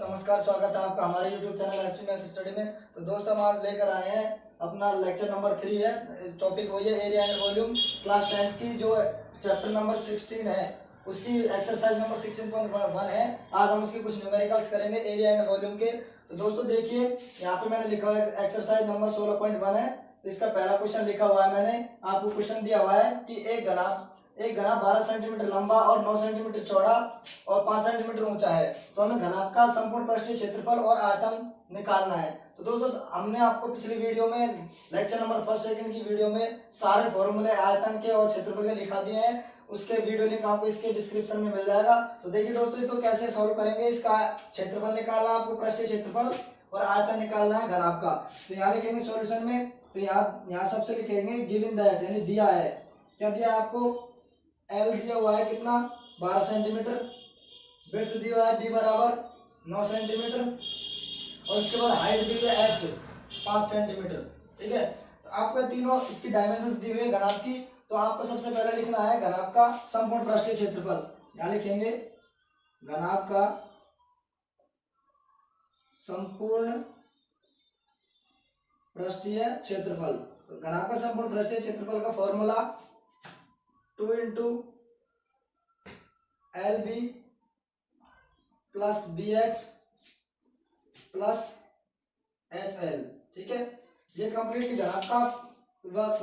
नमस्कार, स्वागत है आपका हमारे YouTube channel ST math study में। तो दोस्त हम आज लेकर आए हैं अपना लेक्चर नंबर 3 है। टॉपिक वही है एरिया एंड वॉल्यूम। क्लास 10 की जो चैप्टर नंबर 16 है उसकी एक्सरसाइज नंबर 16.1 है। आज हम उसके कुछ न्यूमेरिकल्स करेंगे एरिया एंड वॉल्यूम के। तो दोस्तों देखिए, यहाँ पे मैंने लिखा हुआ है एक्सरसाइज नंबर 16.1 है। इसका पहला क्वेश्चन लिखा हुआ है, मैंने आपको क्वेश्चन दिया हुआ है कि एक घना 12 सेंटीमीटर लंबा और 9 सेंटीमीटर चौड़ा और 5 सेंटीमीटर ऊंचा है। तो हमें घनाभ का संपूर्ण पृष्ठीय क्षेत्रफल और आयतन निकालना है। तो दोस्तों हमने आपको पिछली वीडियो में लेक्चर नंबर फर्स्ट सेकंड की वीडियो में सारे फॉर्मूले आयतन के और क्षेत्रफल के लिखा दिए हैं। उसके वीडियो लिंक आपको इसके डिस्क्रिप्शन में मिल जाएगा। तो देखिए दोस्तों, इसको कैसे सॉल्व करेंगे। इसका क्षेत्रफल निकालना है आपको, पृष्ठीय क्षेत्रफल और आयतन निकालना है घनाभ का। तो यहाँ लिखेंगे सॉल्यूशन में, तो यहाँ सबसे लिखेंगे गिवन दैट, यानी दिया है। क्या दिया है आपको? एल दिया हुआ है कितना? 12 सेंटीमीटर। विड्थ दिया हुआ है बी बराबर 9 सेंटीमीटर और उसके बाद हाइट दी हुई है एच 5 सेंटीमीटर। ठीक है, तो आपको तीनों इसकी डायमेंशंस दी हुई है घनाभ की। तो आपको सबसे पहले लिखना है घनाभ का संपूर्ण पृष्ठीय क्षेत्रफल। यहाँ लिखेंगे घनाभ का संपूर्ण पृष्ठीय क्षेत्रफल। तो घनाभ का संपूर्ण पृष्ठीय क्षेत्रफल का formula 2 into L B plus B H plus H L. ठीक है, ये कंप्लीटली घनाभ का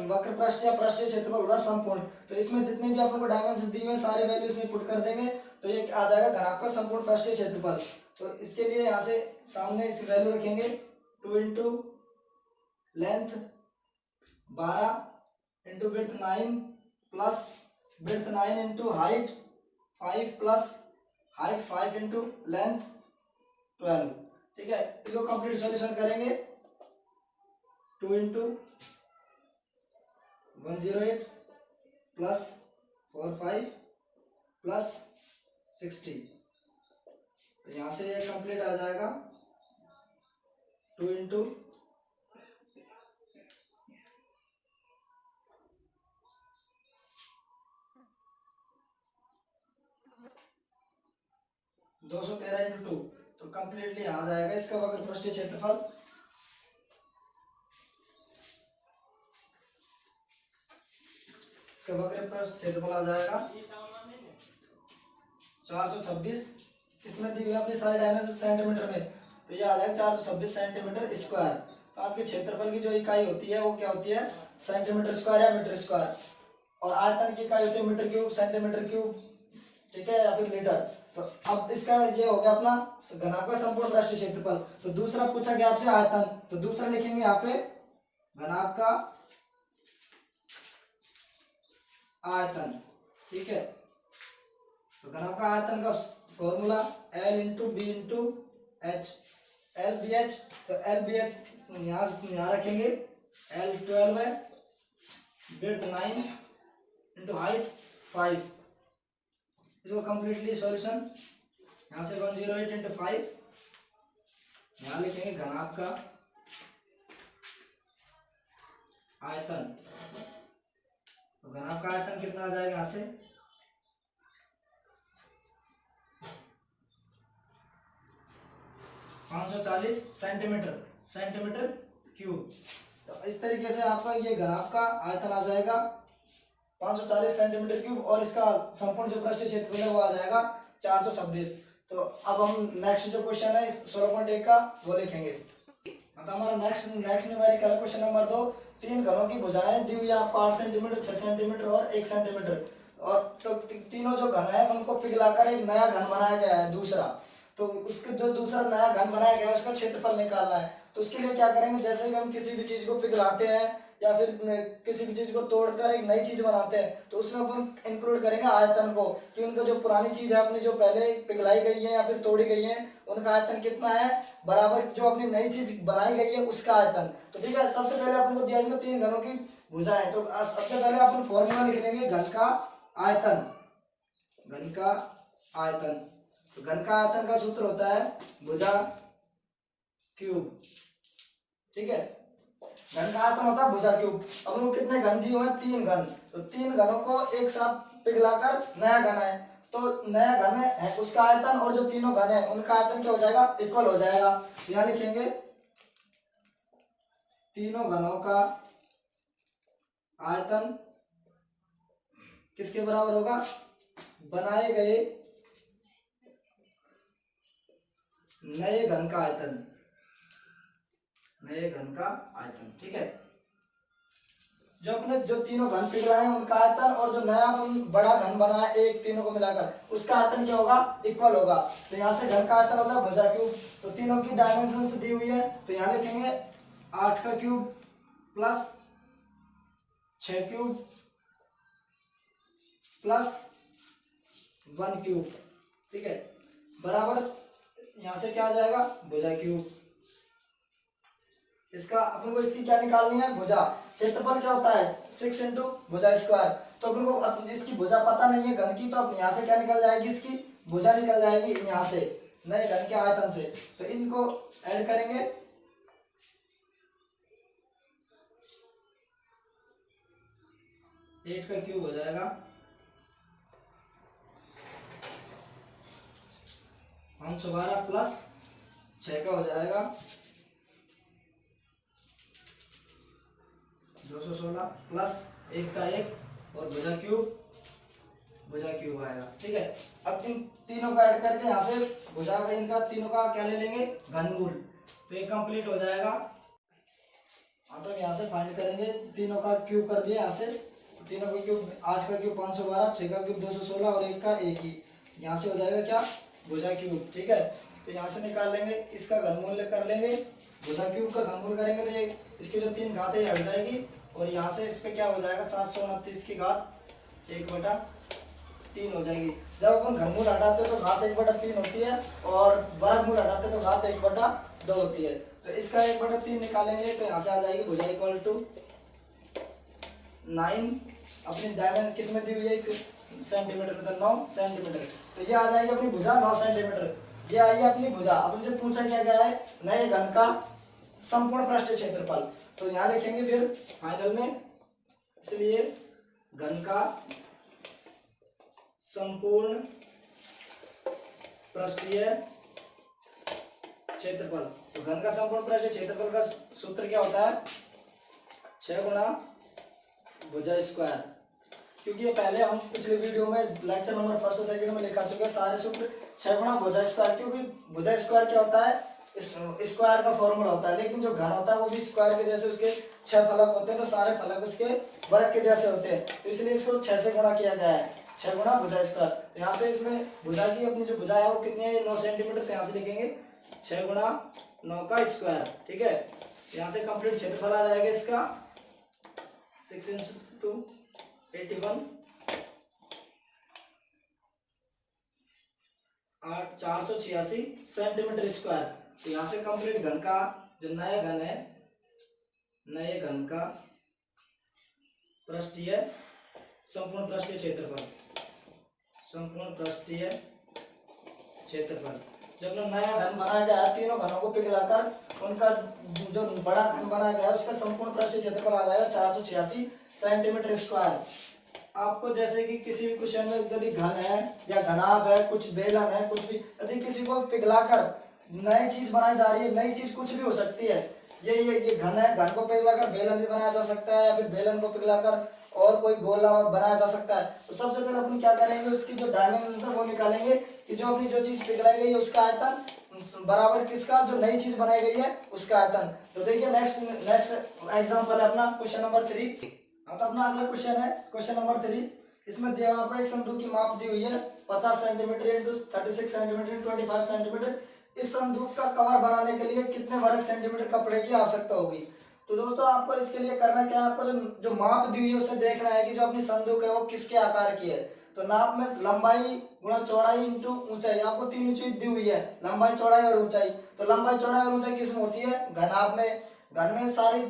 वक्र पृष्ठ या पृष्ठीय क्षेत्रफल होगा संपूर्ण। तो इसमें जितने भी आपको डायमेंशन दिए हुए सारे वैल्यू इसमें पुट कर देंगे तो ये आ जाएगा घनाभ का संपूर्ण पृष्ठीय क्षेत्रफल। तो इसके लिए यहाँ से सामने इस वैल्यू रखेंगे 2 into length 12 into width 9 plus width 9 into height 5 plus height 5 into length 12। ठीक है, इसको कंप्लीट सॉल्यूशन करेंगे। 2 इंटू 108 प्लस 45 प्लस 60। तो यहाँ से ये कंप्लीट आ जाएगा 2 इंटू 213 इंटू 2। तो कंप्लीटली आ जाएगा इसका वक्र पृष्ठीय क्षेत्रफल। इसका वक्र पृष्ठ क्षेत्रफल आ जाएगा 426। इसमें दी हुई अपनी सारी डायमेंशन सेंटीमीटर में, तो ये आ जाएगा 426 सेंटीमीटर स्क्वायर। तो आपके क्षेत्रफल की जो इकाई होती है वो क्या होती है? सेंटीमीटर स्क्वायर या मीटर स्क्वायर। और आयतन की इकाई होती है मीटर क्यूब, सेंटीमीटर क्यूब, ठीक है, या फिर लीटर। तो अब इसका ये हो गया अपना घनाभ का संपूर्ण पृष्ठीय क्षेत्रफल। तो दूसरा पूछा गया आपसे आयतन, तो दूसरा लिखेंगे यहाँ पे घनाभ का आयतन। ठीक है, तो घनाभ का आयतन का formula L into B into H, L B H. तो एल बी एच यहाँ रखेंगे, एल 12 है, विड्थ 9 इंटू हाइट 5। इसको कंप्लीटली सॉल्यूशन यहाँ से 108 इंटू 5। यहाँ लिखेंगे घनाभ का आयतन। तो घनाभ का आयतन कितना आ जाएगा यहाँ से? 540 सेंटीमीटर क्यूब। तो इस तरीके से आपका ये घनाभ का आयतन आ जाएगा 540 सेंटीमीटर क्यूब और इसका संपूर्ण जो पृष्ठीय क्षेत्रफल है वो आ जाएगा 426। तो अब हम नेक्स्ट जो क्वेश्चन है 16.1 का वो लिखेंगे। मतलब हमारा नेक्स्ट न्यूमेरिकल क्वेश्चन नंबर 2। 3 घनों की भुजाएं दी हुई है आपको 8 सेंटीमीटर, 6 सेंटीमीटर और 1 सेंटीमीटर। और तो तीनों जो घन है उनको पिघलाकर एक नया घन बनाया गया है दूसरा। तो उसके जो दूसरा नया घन बनाया गया है उसका क्षेत्रफल निकालना है। तो उसके लिए क्या करेंगे, जैसे भी हम किसी भी चीज को पिघलाते हैं या फिर किसी भी चीज को तोड़कर एक नई चीज बनाते हैं तो उसमें अपन इंक्लूड करेंगे आयतन को, कि उनका जो पुरानी चीज है अपनी जो पहले पिघलाई गई है या फिर तोड़ी गई है उनका आयतन कितना है बराबर जो अपनी नई चीज बनाई गई है उसका आयतन। तो ठीक है, सबसे पहले अपन को दिया जाएगा 3 घनों की भुजाएं। तो सबसे पहले अपन फॉर्मूला लिख लेंगे घन का आयतन। घन का आयतन, तो घन का आयतन का सूत्र होता है भुजा क्यूब। ठीक है, घन का आयतन होता है भुजा क्यूब। अब उनको कितने घन दिए हुए हैं? 3 घन। तो 3 घनों को एक साथ पिघलाकर नया घन है तो नया घन है उसका आयतन और जो तीनों घन है उनका आयतन क्या हो जाएगा, इक्वल हो जाएगा। यहाँ लिखेंगे तीनों घनों का आयतन किसके बराबर होगा, बनाए गए नए घन का आयतन, नए घन का आयतन। ठीक है, जो अपने जो तीनों घन पिघलाए हैं उनका आयतन और जो नया अपन बड़ा घन बना है एक तीनों को मिलाकर उसका आयतन क्या होगा, इक्वल होगा। तो यहाँ से घन का आयतन होता है भुजा क्यूब। तो तीनों की डायमेंशन दी हुई है तो यहाँ लिखेंगे 8 का cube plus 6 cube plus 1 cube. ठीक है, बराबर यहाँ से क्या आ जाएगा, भुजा क्यूब। इसका अपन को इसकी क्या निकालनी है, भुजा। क्षेत्रफल क्या होता है 6 इंटू भुजा स्क्वायर। तो अपन को इसकी भुजा पता नहीं है घन की, तो अब यहाँ से क्या निकल जाएगी, इसकी भुजा निकल जाएगी यहाँ से नए घन के आयतन से। तो इनको ऐड करेंगे, एट का क्यूब हो जाएगा 512 प्लस 6 का हो जाएगा 216 प्लस 1 का 1 और भुजा क्यूब आएगा। ठीक है, अब इन तीनों का ऐड करके यहाँ से भुजा का इनका तीनों का क्या ले लेंगे, घनमूल। तो ये कंप्लीट हो जाएगा। हाँ, तो यहाँ से फाइंड करेंगे, तीनों का क्यूब कर दिया यहाँ से। तो तीनों का क्यूब 8 का क्यूब 512, 6 का क्यूब 216 और 1 का 1 ही। यहाँ से हो जाएगा क्या, भुजा क्यूब। ठीक है, तो यहाँ से निकाल लेंगे, इसका घनमूल कर लेंगे, भुजा क्यूब का घनमूल करेंगे तो ये इसकी जो 3 घातें हट जाएगी और यहाँ से इस पे क्या हो जाएगा 729 की घात 1/3 हो जाएगी। जब अपन घनमूल हटाते हैं तो घात 1/3 होती है और वर्गमूल हटाते हैं तो घात 1/2 होती है। तो इसका 1/3 निकालेंगे तो यहाँ से आ जाएगी भुजा इक्वल टू 9। अपनी डायमेंशन किस में दी हुई है, सेंटीमीटर में, 9 सेंटीमीटर। तो ये आ जाएगी अपनी भुजा 9 सेंटीमीटर। ये आई है अपनी भुजा। अपन से पूछा क्या गया है, नए घन का संपूर्ण पृष्ठीय क्षेत्रफल। तो यहाँ लिखेंगे फिर फाइनल में, इसलिए घन का संपूर्ण पृष्ठीय क्षेत्रफल। तो घन का संपूर्ण पृष्ठीय क्षेत्रफल का सूत्र क्या होता है, 6 गुना भुजा स्क्वायर। क्योंकि ये पहले हम पिछले वीडियो में लेक्चर नंबर 1 और 2 में लिखा चुके हैं सारे सूत्र 6 गुना भुजा स्क्वायर। क्योंकि भुजा स्क्वायर क्या होता है, स्क्वायर का फॉर्मूला होता है, लेकिन जो घन होता है वो भी स्क्वायर के जैसे उसके 6 फलक होते हैं, तो सारे फलक उसके वर्ग के जैसे होते हैं, तो इसलिए इसको 6 से गुणा किया गया है, 6 गुना भुजा स्क्वायर। तो यहाँ से इसमें भुजा की अपनी जो भुजा है वो कितनी है, 9 सेंटीमीटर। तो यहाँ से लिखेंगे 6 गुना 9 का स्क्वायर। ठीक है, यहाँ से कंप्लीट क्षेत्रफल आ जाएगा इसका 6 इंटू 81 486 सेंटीमीटर स्क्वायर। तो यहाँ से कंप्लीट घन का जो नया घन है, नए घन का पृष्ठीय संपूर्ण पृष्ठीय क्षेत्रफल, संपूर्ण पृष्ठीय क्षेत्रफल। जब नया घन बनाया गया है, तीनों घनों को पिघलाकर उनका जो बड़ा घन बनाया गया है उसका संपूर्ण पृष्ठीय क्षेत्रफल आ जाएगा 486 सेंटीमीटर स्क्वायर। आपको जैसे कि किसी भी क्वेश्चन में यदि घन है या घनाभ है, कुछ बेलन है, कुछ भी यदि किसी को पिघलाकर नई चीज बनाई जा रही है, नई चीज कुछ भी हो सकती है। ये घन है, घन को पिघलाकर बेलन भी बनाया जा सकता है, या फिर बेलन को पिघलाकर और कोई गोला बनाया जा सकता है। तो सबसे पहले अपन क्या करेंगे, उसकी जो डायमेंशन है वो निकालेंगे कि जो अपनी जो चीज पिघलाई गई है उसका आयतन बराबर किसका, जो नई चीज बनाई गई है उसका आयतन। तो देखिए नेक्स्ट एग्जाम्पल है अपना क्वेश्चन नंबर 3। हाँ, तो अपना अगला क्वेश्चन है क्वेश्चन नंबर 3। इसमें दिया आपको एक संदूक की माप दी हुई है 50 सेंटीमीटर इंटू 36 सेंटीमीटर 25 सेंटीमीटर। इस संदूक का कवर बनाने के लिए कितने वर्ग सेंटीमीटर कपड़े की आवश्यकता होगी। तो दोस्तों आपको इसके लिए करना क्या है, आपको जो माप दी हुई है उससे देखना है कि जो अपनी संदूक है वो किसके आकार की है। तो नाप में लंबाई गुणा चौड़ाई इंटू ऊंचाई, आपको 3 चीज दी हुई है, लंबाई चौड़ाई और ऊंचाई। तो लंबाई चौड़ाई और ऊंचाई किस में होती है, घनाभ में। घन में सारी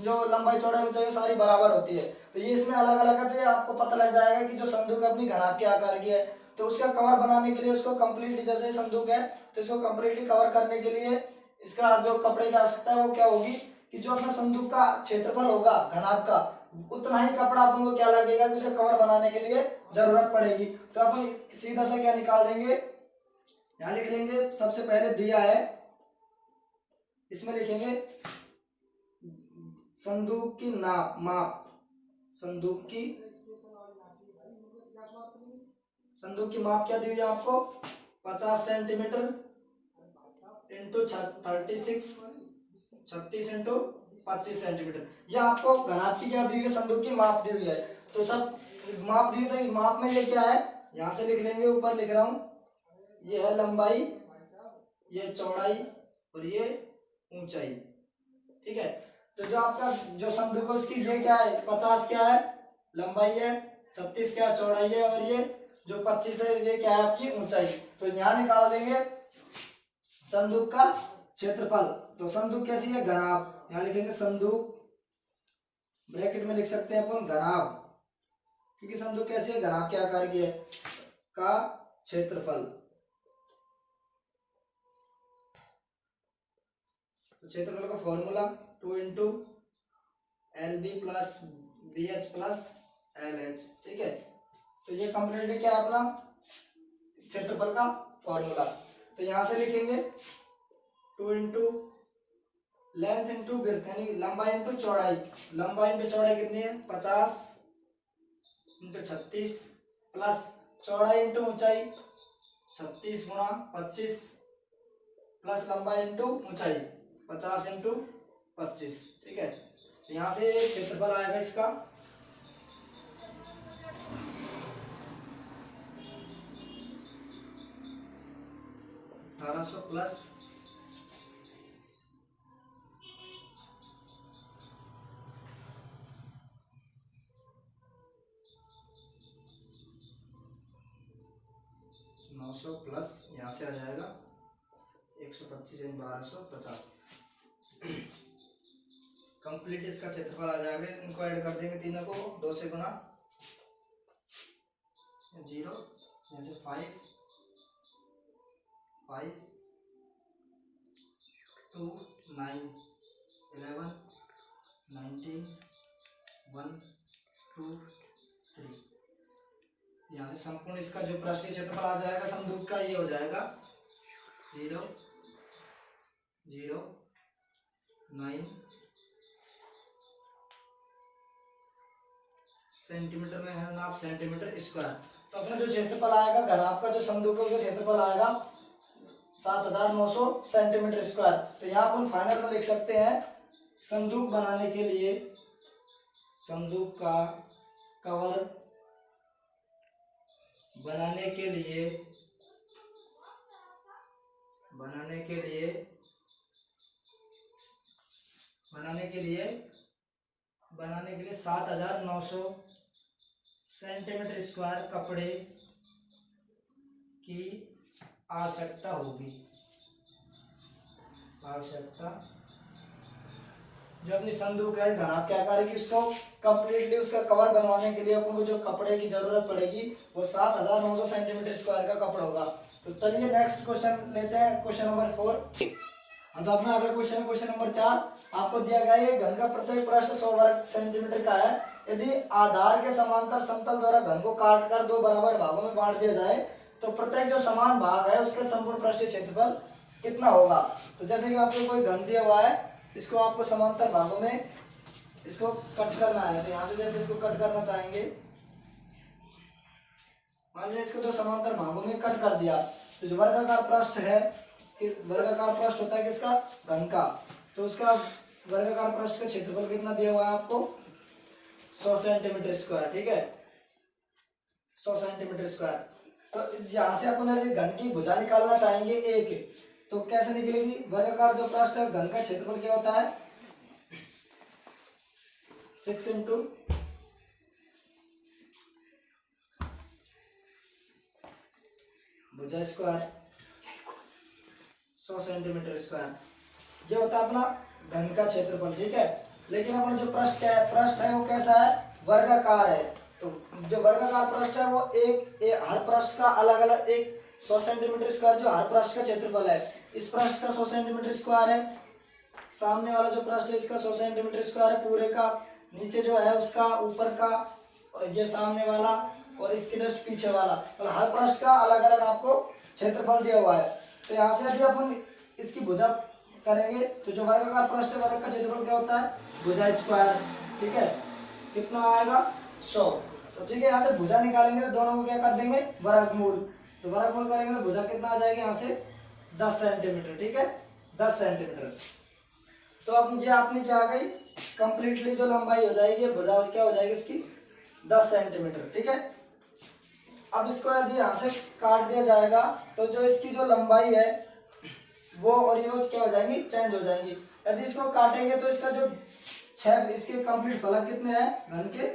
जो लंबाई चौड़ाई ऊंचाई सारी बराबर होती है। तो ये इसमें अलग अलग है, तो ये आपको पता लग जाएगा कि जो संदूक अपनी घनाभ के आकार की है। तो उसका कवर बनाने के लिए उसको कंप्लीटली, जैसे संदूक है तो इसको कंप्लीटली कवर करने के लिए इसका जो कपड़े की आवश्यकता है वो क्या होगी कि जो अपना संदूक का क्षेत्रफल होगा घनाभ का उतना ही कपड़ा अपन को क्या लगेगा कि उसे कवर बनाने के लिए जरूरत पड़ेगी। तो अपन सीधा सा क्या निकाल देंगे, यहाँ लिख लेंगे सबसे पहले दिया है, इसमें लिखेंगे संदूक की नाप माप, संदूक की माप क्या दी हुई है आपको 50 सेंटीमीटर इंटू 36 इंटू 25 सेंटीमीटर। यह आपको घनाभ की क्या दी हुई है, संदूक की माप दी हुई है। तो सब माप दी हुई, तो माप में ये क्या है, यहाँ से लिख लेंगे, ऊपर लिख रहा हूँ, ये है लंबाई, ये चौड़ाई और ये ऊंचाई, ठीक है। तो जो आपका जो संदूक है उसकी ये क्या है 50 क्या है लंबाई है, 36 क्या चौड़ाई है और ये जो 25 है ये क्या है आपकी ऊंचाई। तो यहाँ निकाल देंगे संदूक का क्षेत्रफल। तो संदूक कैसी है घनाभ, यहाँ लिखेंगे संदूक, ब्रैकेट में लिख सकते हैं अपन घनाभ, क्योंकि संदूक कैसी है घनाभ के आकार की है, का क्षेत्रफल। तो क्षेत्रफल का formula 2 into LB plus BH plus LH, ठीक है। तो ये कंप्लीटली क्या है अपना क्षेत्रफल का फॉर्मूला। तो यहां से लिखेंगे 2 इंटू लेंथ इंटू विड्थ, यानी लंबाई इंटू चौड़ाई। लंबाई इंटू चौड़ाई कितनी है 50 इंटू 36 प्लस चौड़ाई इंटू ऊंचाई 36 गुणा 25 प्लस लंबाई इंटू ऊंचाई 50 इंटू 25, ठीक है। यहाँ से क्षेत्रफल आएगा इसका 1800 प्लस 900 प्लस यहाँ से आ जाएगा 125 यानी 1250। कंप्लीट इसका क्षेत्रफल आ जाएगा। इनको ऐड कर देंगे तीनों को, 2 से गुना 0 जैसे 5 2 9 11 19 1 2 3। यहाँ से संपूर्ण इसका जो पृष्ठीय क्षेत्रफल आ जाएगा संदूक का ये हो जाएगा 0 0 9 सेंटीमीटर में है ना आप सेंटीमीटर स्क्वायर। तो अपना जो क्षेत्रफल आएगा घनाभ का जो संदूक है उसका क्षेत्रफल आएगा 7900 सेंटीमीटर स्क्वायर। तो यहाँ अपन फाइनल में लिख सकते हैं संदूक बनाने के लिए संदूक का कवर बनाने के लिए 7900 सेंटीमीटर स्क्वायर कपड़े की आवश्यकता होगी। जो अपनी संदूक है घनाभ के आकार की, उसको कंप्लीटली उसका कवर बनवाने के लिए अपन को जो कपड़े की जरूरत पड़ेगी वो 7900 सेंटीमीटर स्क्वायर का कपड़ा होगा। तो चलिए नेक्स्ट क्वेश्चन लेते हैं, क्वेश्चन नंबर 4। तो अपना अगला क्वेश्चन है क्वेश्चन नंबर 4। आपको दिया गया है घन का प्रत्येक पृष्ठ 100 वर्ग सेंटीमीटर का है। यदि आधार के समांतर समतल द्वारा घन को काटकर 2 बराबर भागों में बांट दिया जाए तो प्रत्येक जो समान भाग है उसका संपूर्ण पृष्ठीय क्षेत्रफल कितना होगा। तो जैसे कि आपको कोई घन दिया हुआ है, इसको आपको समांतर भागों में इसको कट करना है। तो यहाँ से जैसे इसको कट करना चाहेंगे, मान लीजिए इसको 2 समांतर भागों में कट कर दिया, तो जो वर्गाकार पृष्ठ है, वर्गाकार पृष्ठ होता है किसका घन का, तो उसका वर्गाकार पृष्ठ का क्षेत्रफल कितना दिया हुआ है आपको 100 सेंटीमीटर स्क्वायर, ठीक है 100 सेंटीमीटर स्क्वायर। तो यहाँ से अपन घन की भुजा निकालना चाहेंगे एक, तो कैसे निकलेगी, वर्गाकार जो पृष्ठ है घन का क्षेत्रफल क्या होता है 6 इंटू भुजा स्क्वायर 100 सेंटीमीटर स्क्वायर, ये होता है अपना घन का क्षेत्रफल, ठीक है। लेकिन अपना जो पृष्ठ है वो कैसा है वर्गाकार है। तो जो वर्गाकार पृष्ठ है वो हर पृष्ठ का अलग अलग 100 सेंटीमीटर स्क्वायर जो हर पृष्ठ का क्षेत्रफल है, इस पृष्ठ का 100 सेंटीमीटर स्क्वायर है, सामने वाला जो पृष्ठ है इसका 100 सेंटीमीटर स्क्वायर है पूरे का, नीचे जो है उसका, ऊपर का, और ये सामने वाला, और इसके जस्ट पीछे वाला, मतलब हर पृष्ठ का अलग अलग आपको क्षेत्रफल दिया हुआ है। तो यहाँ से यदि अपन इसकी भुजा करेंगे तो जो वर्गाकार पृष्ठ है वर्ग का क्षेत्रफल क्या होता है, भुजा स्क्वायर। ठीक है, कितना आएगा 100। तो ठीक है, यहाँ से भुजा निकालेंगे तो दोनों को क्या कर देंगे, वर्गमूल। तो वर्गमूल करेंगे तो भुजा कितना आ जाएगी यहाँ से 10 सेंटीमीटर। ठीक है, 10 सेंटीमीटर। तो अब ये आपने क्या आ गई, कंप्लीटली जो लंबाई हो जाएगी भुजा क्या हो जाएगी इसकी 10 सेंटीमीटर। ठीक है, अब इसको यदि यहाँ से काट दिया जाएगा तो जो इसकी जो लंबाई है वो और ये क्या हो जाएंगी, चेंज हो जाएंगी। यदि इसको काटेंगे तो इसका जो 6 इसके कंप्लीट फलक कितने हैं, घन के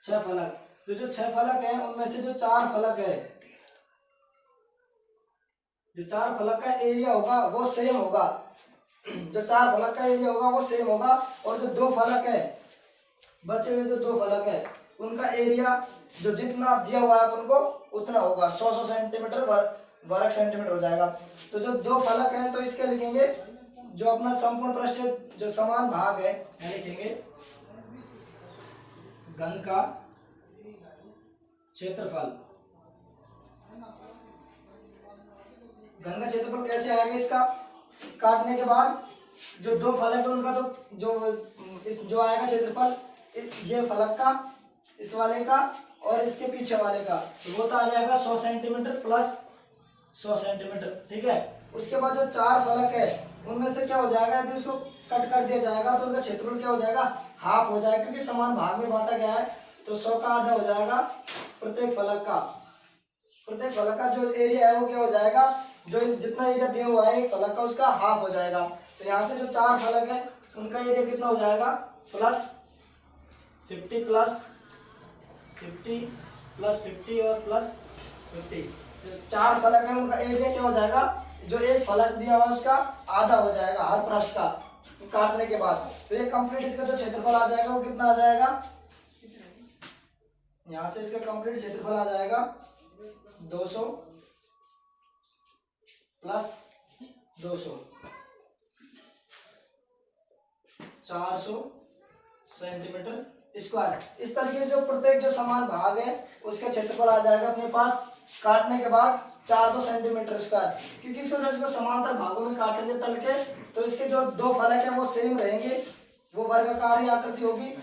6 फलक। तो जो 6 फलक है उनमें से जो 4 फलक है, जो 4 फलक का एरिया होगा वो सेम होगा, जो 4 फलक का एरिया होगा वो सेम होगा। और जो 2 फलक है, बचे हुए जो 2 फलक है उनका एरिया जो जितना दिया हुआ है उनको उतना होगा, 100 सेंटीमीटर वर्ग सेंटीमीटर हो जाएगा। तो जो 2 फलक है तो इसके लिखेंगे जो अपना संपूर्ण पृष्ठ जो समान भाग है लिखेंगे घन का क्षेत्रफल। घन का क्षेत्रफल कैसे आएगा, इसका काटने के बाद जो 2 फलक है उनका तो जो आएगा क्षेत्रफल, ये फलक का, इस वाले का और इसके पीछे वाले का, तो वो तो आ जाएगा 100 सेंटीमीटर प्लस 100 सेंटीमीटर। ठीक है, उसके बाद जो 4 फलक है उनमें से क्या हो जाएगा, यदि उसको कट कर दिया जाएगा तो उनका क्षेत्रफल क्या हो जाएगा, हाफ हो जाएगा, क्योंकि समान भाग में बांटा गया है। तो 100 का आधा हो जाएगा प्रत्येक फलक का। प्रत्येक फलक का जो एरिया है वो क्या हो जाएगा, जो जितना एरिया दिया हुआ है एक फलक का उसका हाफ हो जाएगा। तो यहाँ से जो 4 फलक है उनका एरिया कितना हो जाएगा, प्लस 50 प्लस 50 प्लस 50 और प्लस 50। जो 4 फलक है उनका एरिया क्या हो जाएगा, जो एक फलक दिया हुआ है उसका आधा हो जाएगा हर पृष्ठ का काटने के बाद। तो ये कंप्लीट इसका जो क्षेत्रफल आ जाएगा वो कितना आ जाएगा, यहाँ से इसका कंप्लीट क्षेत्रफल आ जाएगा 200 प्लस 200 400 सेंटीमीटर स्क्वायर। इस तरीके जो प्रत्येक जो समान भाग है उसका क्षेत्रफल आ जाएगा अपने पास काटने के बाद 400 सेंटीमीटर स्क्वायर। क्योंकि इसको जब इसको समांतर भागों में काटेंगे तल के तो इसके जो 2 फलक है वो सेम रहेंगे, वो वर्गाकार ही आकृति होगी।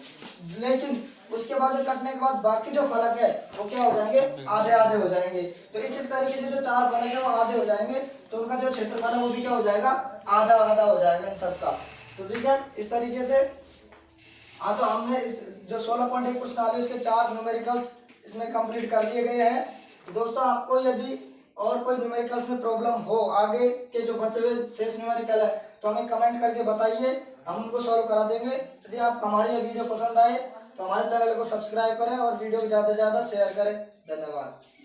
लेकिन उसके बाद जो कटने के बाद बाकी जो फलक है वो क्या हो जाएंगे, आधे आधे हो जाएंगे। तो इसी तरीके से जो 4 फलक है वो आधे हो जाएंगे, तो उनका जो क्षेत्रफल है वो भी क्या हो जाएगा, आधा आधा हो जाएगा इन सबका। तो ठीक है, इस तरीके से हाँ, तो हमने इस जो 16.1 प्रश्नावली उसके 4 न्यूमेरिकल्स इसमें कंप्लीट कर लिए गए हैं। तो दोस्तों आपको यदि और कोई न्यूमेरिकल्स में प्रॉब्लम हो, आगे के जो बचे हुए शेष न्यूमेरिकल है, तो हमें कमेंट करके बताइए, हम उनको सॉल्व करा देंगे। यदि आपको हमारी ये वीडियो पसंद आए तो हमारे चैनल को सब्सक्राइब करें और वीडियो को ज़्यादा से ज़्यादा शेयर करें। धन्यवाद।